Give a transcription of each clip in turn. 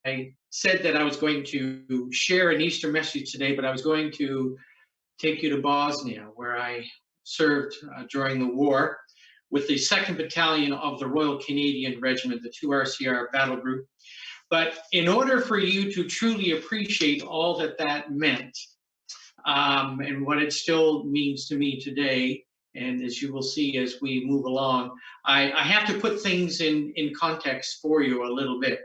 I said that I was going to share an Easter message today, but I was going to take you to Bosnia, where I served during the war with the 2nd Battalion of the Royal Canadian Regiment, the 2 RCR battle group. But in order for you to truly appreciate all that that meant, and what it still means to me today, and as you will see as we move along, I have to put things in context for you a little bit.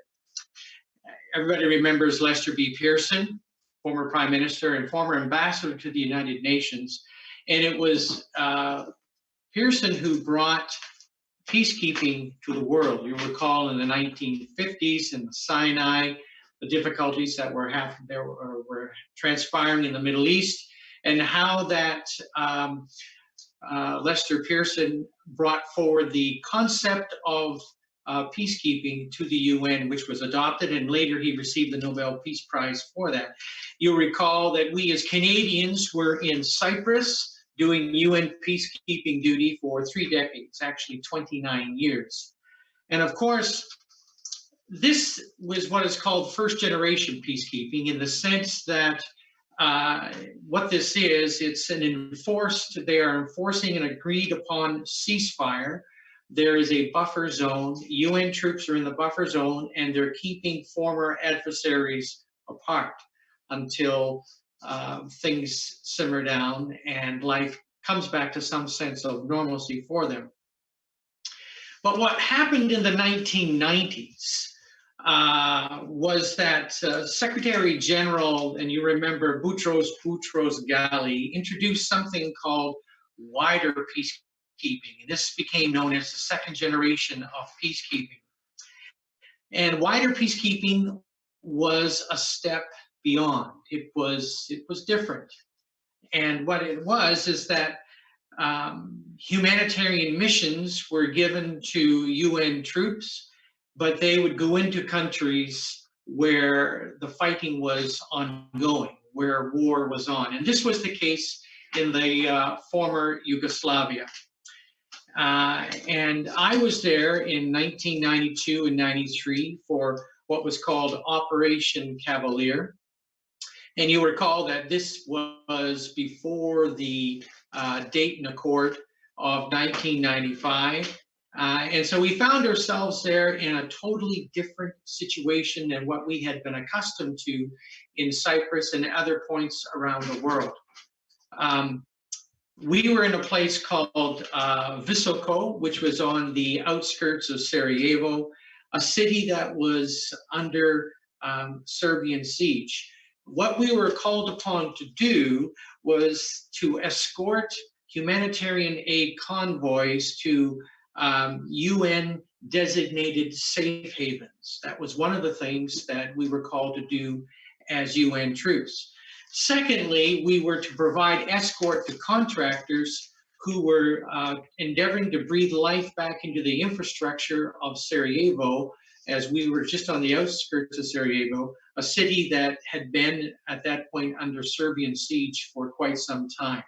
Everybody remembers Lester B. Pearson, former Prime Minister and former Ambassador to the United Nations. And it was Pearson who brought peacekeeping to the world. You'll recall in the 1950s in the Sinai, the difficulties that were transpiring in the Middle East, and how that Lester Pearson brought forward the concept of peacekeeping to the UN, which was adopted, and later he received the Nobel Peace Prize for that. You'll recall that we as Canadians were in Cyprus doing UN peacekeeping duty for 3 decades, actually 29 years. And of course, this was what is called first-generation peacekeeping, in the sense that what this is, it's they are enforcing an agreed-upon ceasefire. There is a buffer zone. UN troops are in the buffer zone, and they're keeping former adversaries apart until things simmer down and life comes back to some sense of normalcy for them. But what happened in the 1990s was that Secretary General, and you remember Boutros Ghali, introduced something called wider peacekeeping. And this became known as the 2nd generation of peacekeeping. And wider peacekeeping was a step beyond. It was different. And what it was is that humanitarian missions were given to UN troops, but they would go into countries where the fighting was ongoing, where war was on. And this was the case in the former Yugoslavia. And I was there in 1992 and 93 for what was called Operation Cavalier. And you recall that this was before the Dayton Accord of 1995. And so we found ourselves there in a totally different situation than what we had been accustomed to in Cyprus and other points around the world. We were in a place called Visoko, which was on the outskirts of Sarajevo, a city that was under Serbian siege. What we were called upon to do was to escort humanitarian aid convoys to UN designated safe havens. That was one of the things that we were called to do as UN troops. Secondly, we were to provide escort to contractors who were endeavoring to breathe life back into the infrastructure of Sarajevo, as we were just on the outskirts of Sarajevo, a city that had been at that point under Serbian siege for quite some time.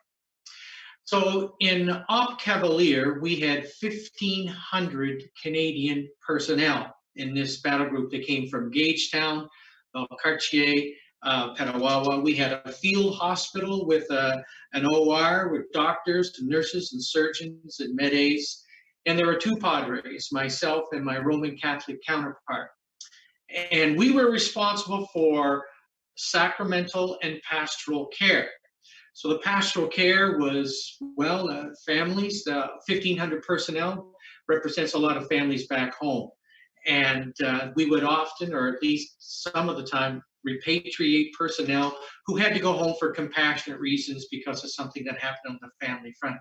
So in Op Cavalier, we had 1,500 Canadian personnel in this battle group that came from Gagetown, Cartier, Petawawa. We had a field hospital with an OR with doctors and nurses and surgeons and med-aids. And there were 2 padres, myself and my Roman Catholic counterpart. And we were responsible for sacramental and pastoral care. So the pastoral care was, families, 1,500 personnel represents a lot of families back home. And we would often, or at least some of the time, repatriate personnel who had to go home for compassionate reasons because of something that happened on the family front.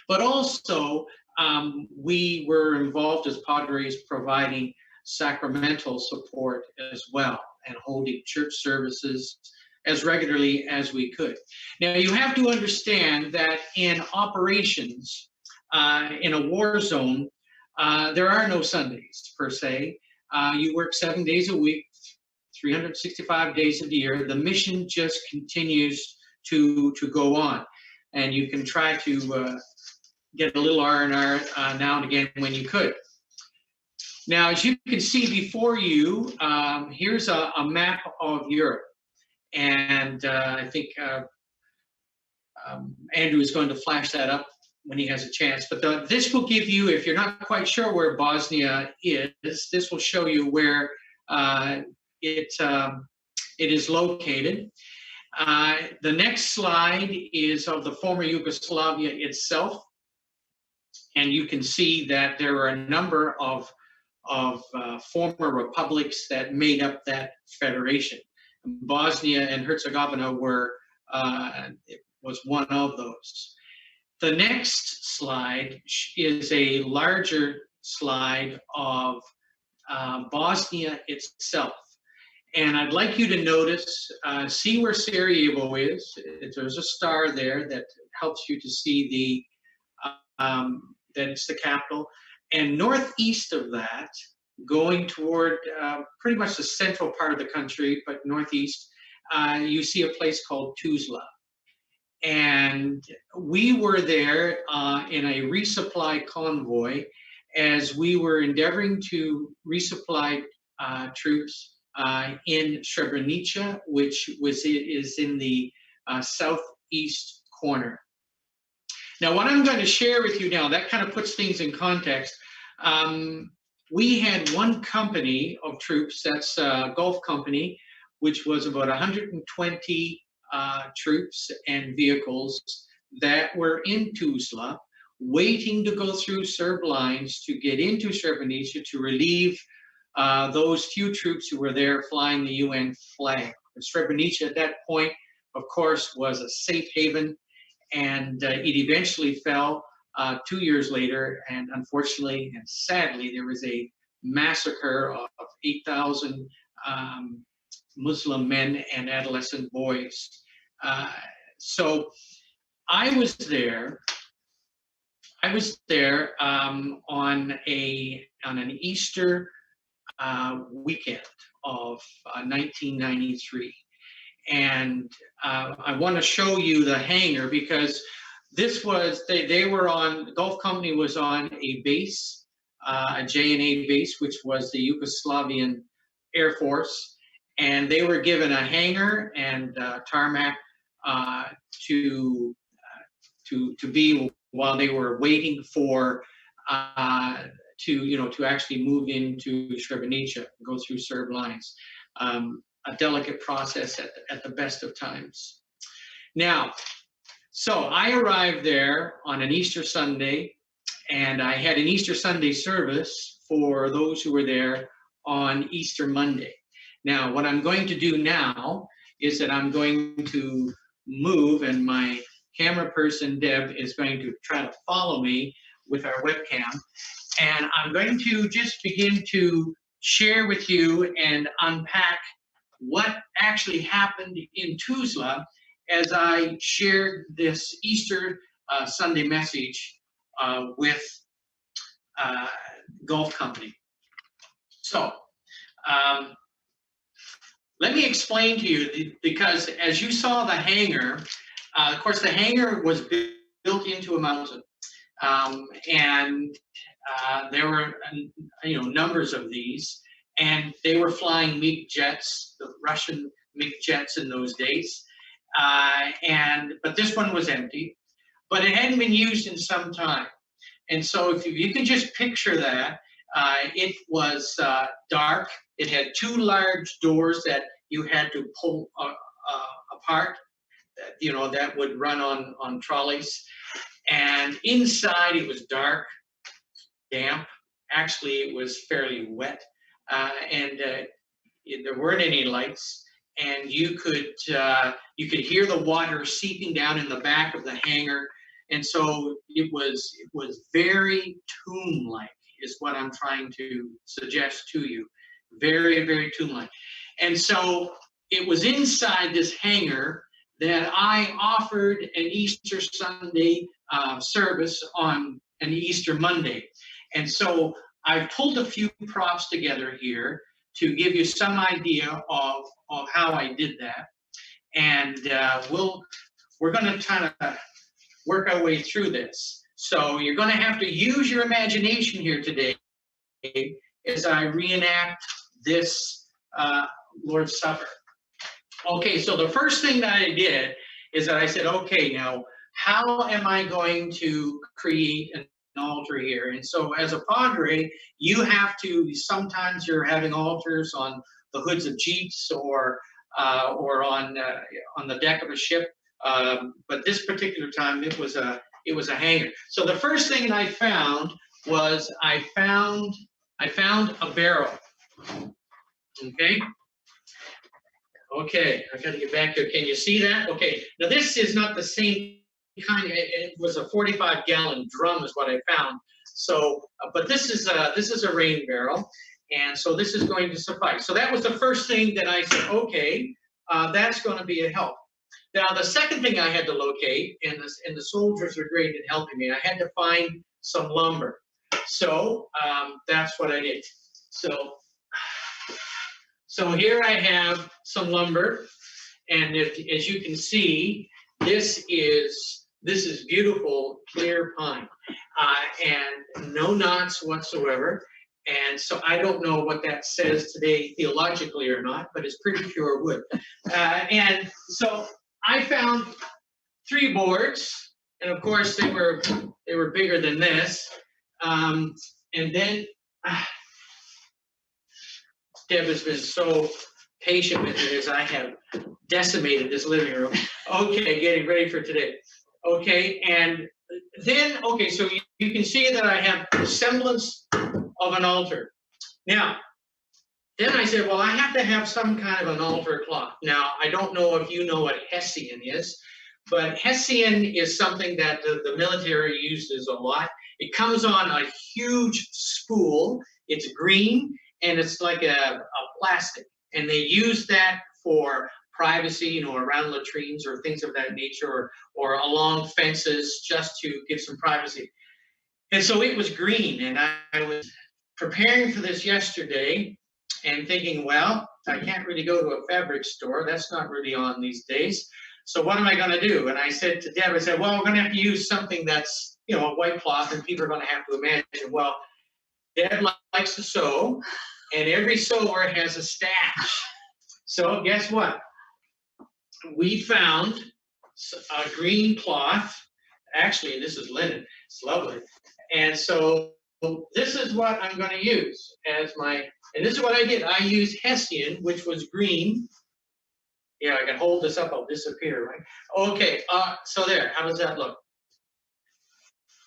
But also, we were involved as padres providing sacramental support as well and holding church services as regularly as we could. Now, you have to understand that in operations, in a war zone, there are no Sundays per se. You work 7 days a week, 365 days of the year. The mission just continues to go on. And you can try to get a little R&R now and again when you could. Now, as you can see before you, here's a map of Europe. And I think Andrew is going to flash that up when he has a chance. But this will give you, if you're not quite sure where Bosnia is, this will show you where it is located. The next slide is of the former Yugoslavia itself. And you can see that there are a number of former republics that made up that federation. Bosnia and Herzegovina was one of those. The next slide is a larger slide of Bosnia itself. And I'd like you to notice, see where Sarajevo is. There's a star there that helps you to see that it's the capital. And northeast of that, going toward pretty much the central part of the country, but northeast, you see a place called Tuzla. And we were there in a resupply convoy as we were endeavoring to resupply troops in Srebrenica, which is in the southeast corner. Now, what I'm going to share with you now, that kind of puts things in context. We had one company of troops, that's a Gulf company, which was about 120 troops and vehicles that were in Tuzla, waiting to go through Serb lines to get into Srebrenica to relieve those few troops who were there flying the UN flag. Srebrenica at that point, of course, was a safe haven, and it eventually fell 2 years later, and unfortunately and sadly, there was a massacre of 8,000 Muslim men and adolescent boys. So I was there on an Easter weekend of 1993. And I want to show you the hangar because this was, the Gulf Company was on a base, a JNA base, which was the Yugoslavian Air Force. And they were given a hangar and tarmac to be while they were waiting for to actually move into Srebrenica, go through Serb lines. A delicate process at the best of times. Now, so I arrived there on an Easter Sunday, and I had an Easter Sunday service for those who were there on Easter Monday. Now, what I'm going to do now is that I'm going to move, and my camera person, Deb, is going to try to follow me with our webcam. And I'm going to just begin to share with you and unpack what actually happened in Tuzla as I shared this Easter Sunday message with Gulf Company. So let me explain to you, because as you saw the hangar, of course the hangar was built into a mountain, and there were numbers of these. And they were flying MiG jets, the Russian MiG jets in those days. But this one was empty, but it hadn't been used in some time. And so if you can just picture that, it was dark. It had two large doors that you had to pull apart, that would run on trolleys. And inside it was dark, damp. Actually, it was fairly wet. And there weren't any lights, and you could hear the water seeping down in the back of the hangar, and so it was very tomb-like, is what I'm trying to suggest to you, very, very tomb-like. And so it was inside this hangar that I offered an Easter Sunday service on an Easter Monday, and so I've pulled a few props together here to give you some idea of how I did that. And we're going to kind of work our way through this. So you're going to have to use your imagination here today as I reenact this Lord's Supper. Okay, so the first thing that I did is that I said, okay, now how am I going to create an altar here? And so as a padre, you have to, sometimes you're having altars on the hoods of jeeps or on the deck of a ship. But this particular time, it was a hangar. So the first thing that I found was I found a barrel. Okay. Okay, I got to get back here. Can you see that? Okay, now this is not the same kind. It was a 45-gallon drum, is what I found. So, but this is a rain barrel, and so this is going to suffice. So that was the first thing that I said. Okay, that's going to be a help. Now the second thing I had to locate, and the soldiers are great in helping me. I had to find some lumber. So that's what I did. So here I have some lumber, and as you can see, this is beautiful clear pine, and no knots whatsoever. And so I don't know what that says today theologically or not, but it's pretty pure wood. And so I found 3 boards, and of course they were bigger than this. And then Deb has been so patient with me as I have decimated this living room. Okay, getting ready for today. Okay, and then, okay, so you can see that I have the semblance of an altar. Now, then I said, well, I have to have some kind of an altar cloth. Now, I don't know if you know what Hessian is, but Hessian is something that the military uses a lot. It comes on a huge spool. It's green, and it's like a plastic. And they use that for privacy, around latrines or things of that nature, or along fences just to give some privacy. And so it was green, and I was preparing for this yesterday and thinking, well, I can't really go to a fabric store. That's not really on these days. So what am I going to do? And I said to Deb, I said, well, we're going to have to use something that's, a white cloth, and people are going to have to imagine, well, Deb likes to sew, and every sewer has a stash. So guess what? We found a green cloth. Actually, this is linen. It's lovely. And so this is what I'm going to use as and this is what I did. I used Hessian, which was green. Yeah, I can hold this up, I'll disappear, right? Okay, so there, how does that look?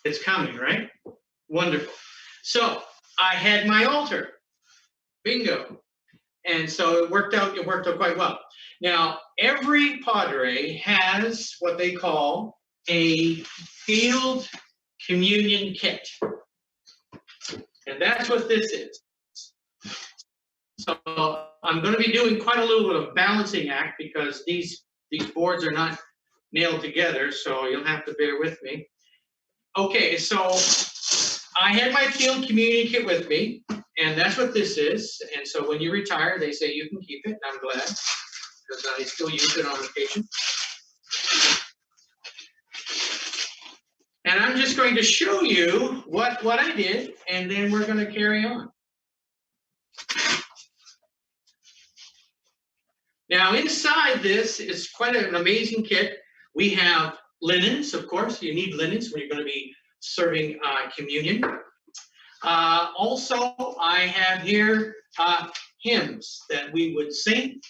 It's coming, right? Wonderful. So I had my altar. Bingo. And so it worked out quite well. Now, every padre has what they call a field communion kit. And that's what this is. So I'm going to be doing quite a little bit of balancing act because these boards are not nailed together, so you'll have to bear with me. Okay, so I had my field communion kit with me, and that's what this is. And so when you retire, they say you can keep it, and I'm glad, because I still use it on occasion. And I'm just going to show you what I did, and then we're going to carry on. Now, inside this is quite an amazing kit. We have linens, of course. You need linens when you're going to be serving communion. Also, I have here hymns that we would sing,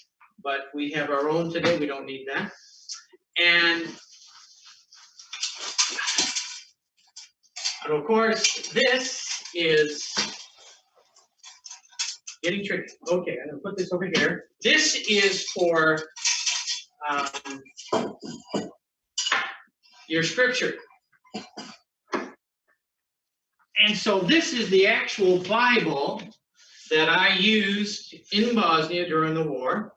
but we have our own today. We don't need that. And of course, this is getting tricky. Okay, I'm going to put this over here. This is for your scripture. And so this is the actual Bible that I used in Bosnia during the war.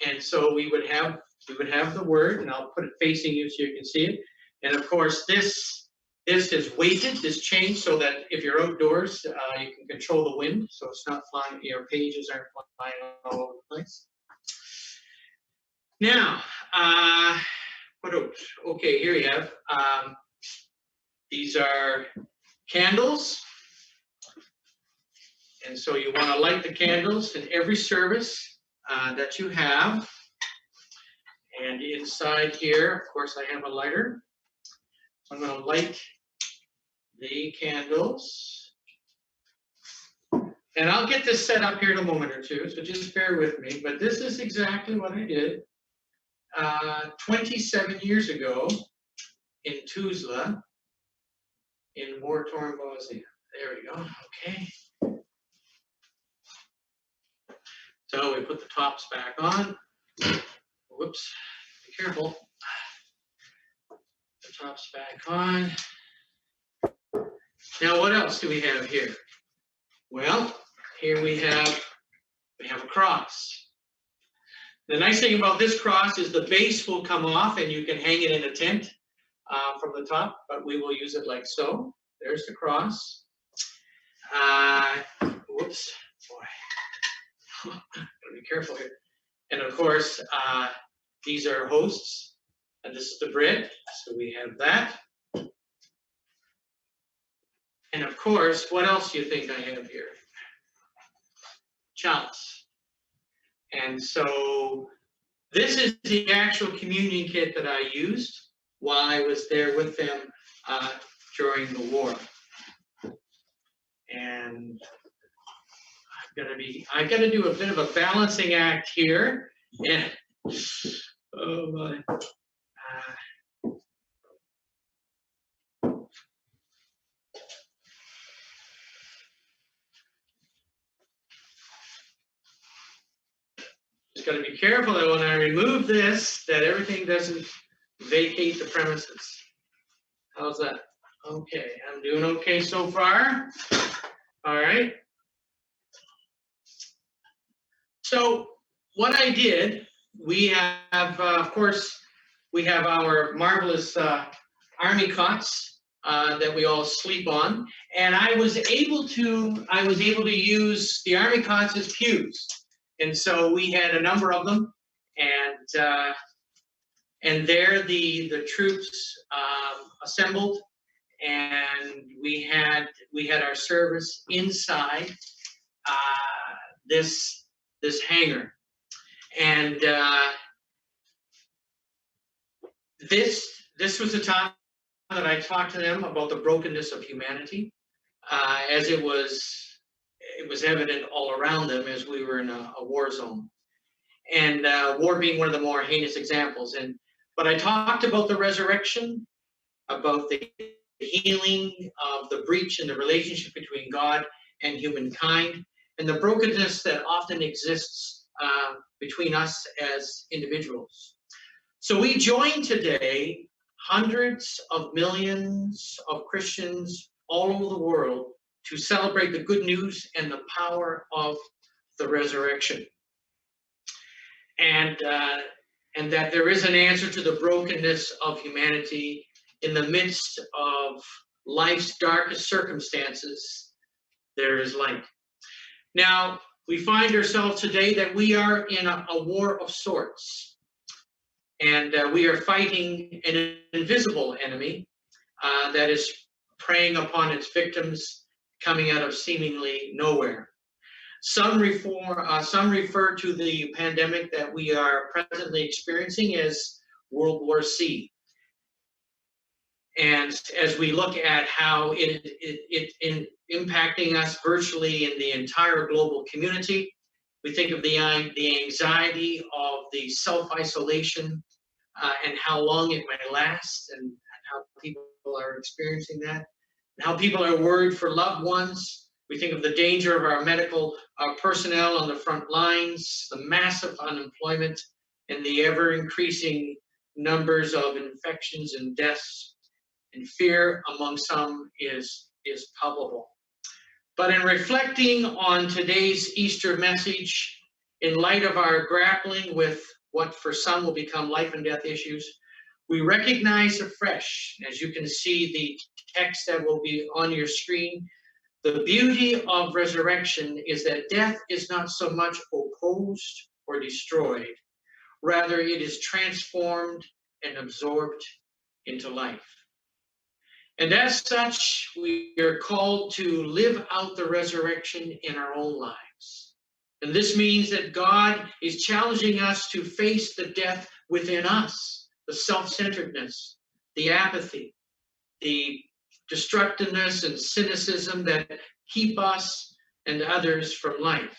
And so we would have the word, and I'll put it facing you so you can see it. And of course, this is weighted, this chain, so that if you're outdoors, you can control the wind, so it's not flying, your pages aren't flying all over the place. Now, what else? Okay, here you have, these are candles, And so you want to light the candles in every service that you have. And inside here, of course, I have a lighter. So I'm going to light the candles. And I'll get this set up here in a moment or two, so just bear with me. But this is exactly what I did 27 years ago in Tuzla, in war-torn Bosnia. There we go, okay. So we put the tops back on. Whoops, be careful. The tops back on. Now what else do we have here? Well, here we have a cross. The nice thing about this cross is the base will come off and you can hang it in a tent from the top, but we will use it like so. There's the cross. Whoops, boy, gotta be careful here. And of course, these are hosts, and this is the bread, so we have that. And of course, what else do you think I have here? Chalice. And so this is the actual communion kit that I used while I was there with them during the war. And I've got to do a bit of a balancing act here. And oh my. Just got to be careful that when I remove this, that everything doesn't vacate the premises. How's that? Okay, I'm doing okay so far. All right. So what I did, we have, of course, we have our marvelous army cots that we all sleep on, and I was able to use the army cots as pews, and so we had a number of them, and there the troops assembled, and we had our service inside this hangar. And this was the time that I talked to them about the brokenness of humanity, as it was evident all around them as we were in a war zone, and war being one of the more heinous examples. But I talked about the resurrection, about the healing of the breach in the relationship between God and humankind, and the brokenness that often exists between us as individuals. So we join today hundreds of millions of Christians all over the world to celebrate the good news and the power of the resurrection. And that there is an answer to the brokenness of humanity in the midst of life's darkest circumstances. There is light. Now, we find ourselves today that we are in a war of sorts, and we are fighting an invisible enemy that is preying upon its victims, coming out of seemingly nowhere. Some refer to the pandemic that we are presently experiencing as World War C. And as we look at how it impacting us virtually in the entire global community, we think of the anxiety of the self-isolation and how long it may last, and how people are experiencing that, and how people are worried for loved ones. We think of the danger of our medical personnel on the front lines, the massive unemployment, and the ever-increasing numbers of infections and deaths. And fear among some is palpable. But in reflecting on today's Easter message, in light of our grappling with what for some will become life and death issues, we recognize afresh, as you can see the text that will be on your screen, the beauty of resurrection is that death is not so much opposed or destroyed, rather it is transformed and absorbed into life. And as such, we are called to live out the resurrection in our own lives. And this means that God is challenging us to face the death within us, the self-centeredness, the apathy, the destructiveness and cynicism that keep us and others from life,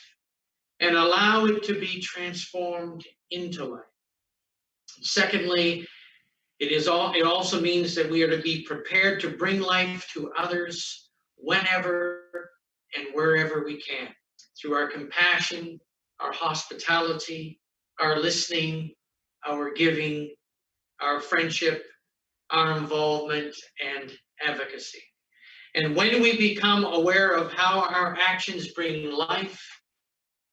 and allow it to be transformed into life. Secondly, it also means that we are to be prepared to bring life to others whenever and wherever we can, through our compassion, our hospitality, our listening, our giving, our friendship, our involvement, and advocacy. And when we become aware of how our actions bring life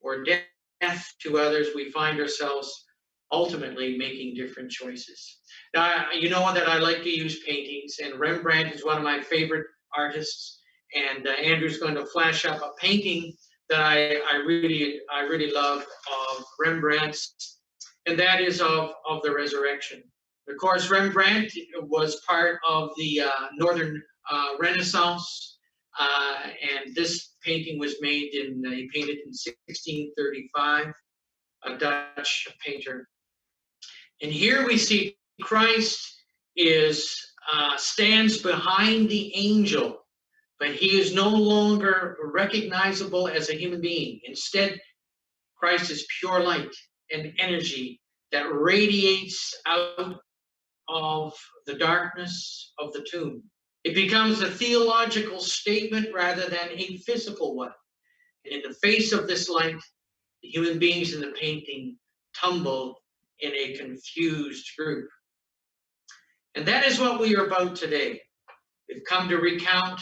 or death to others, we find ourselves ultimately making different choices. Now, you know that I like to use paintings, and Rembrandt is one of my favorite artists. And Andrew's going to flash up a painting that I really love of Rembrandt's, and that is of the resurrection. Of course, Rembrandt was part of the Northern Renaissance, and this painting was made he painted in 1635, a Dutch painter. And here we see Christ stands behind the angel, but he is no longer recognizable as a human being. Instead, Christ is pure light and energy that radiates out of the darkness of the tomb. It becomes a theological statement rather than a physical one. And in the face of this light, the human beings in the painting tumble in a confused group. And that is what we are about today. We've come to recount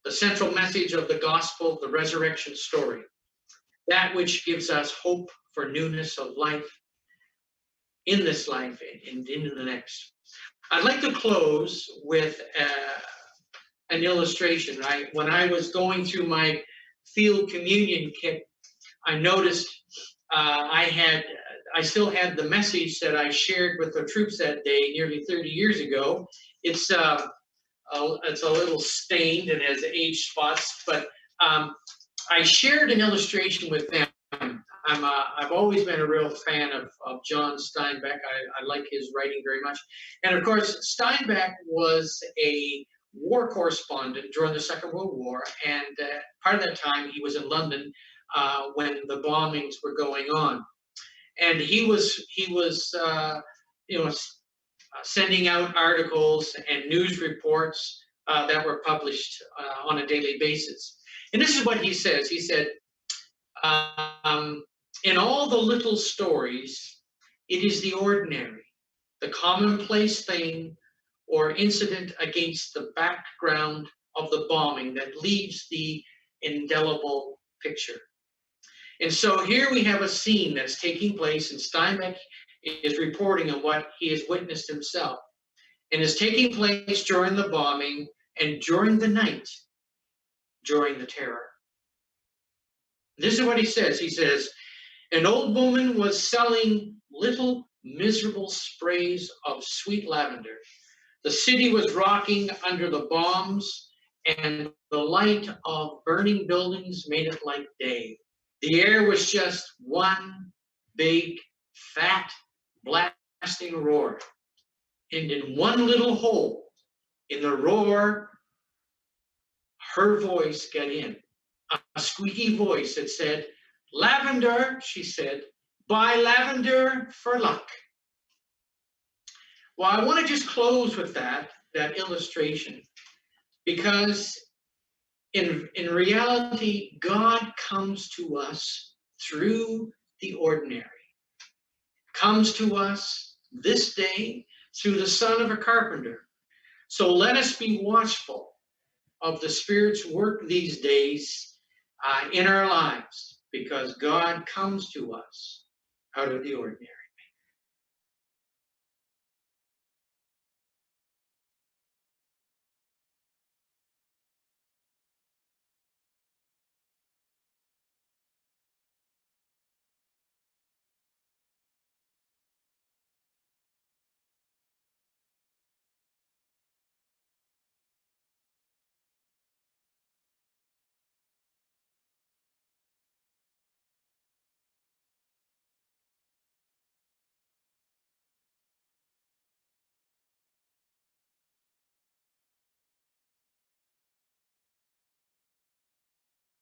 the central message of the gospel, the resurrection story, that which gives us hope for newness of life in this life and in the next. I'd like to close with an illustration. When I was going through my field communion kit, I noticed I still had the message that I shared with the troops that day nearly 30 years ago. It's a little stained and has age spots, but I shared an illustration with them. I've always been a real fan of John Steinbeck. I like his writing very much. And of course, Steinbeck was a war correspondent during the Second World War, and part of that time he was in London when the bombings were going on. And he was sending out articles and news reports that were published on a daily basis. And this is what he says. He said, in all the little stories, it is the ordinary, the commonplace thing or incident against the background of the bombing that leaves the indelible picture. And so here we have a scene that's taking place, and Steinbeck is reporting on what he has witnessed himself. And is taking place during the bombing and during the night, during the terror. This is what he says. He says, an old woman was selling little miserable sprays of sweet lavender. The city was rocking under the bombs, and the light of burning buildings made it like day. The air was just one big, fat, blasting roar. And in one little hole in the roar, her voice got in. A squeaky voice that said, lavender, she said, buy lavender for luck. Well, I want to just close with that illustration, because in reality, God comes to us through the ordinary. Comes to us this day through the son of a carpenter. So let us be watchful of the Spirit's work these days in our lives, because God comes to us out of the ordinary.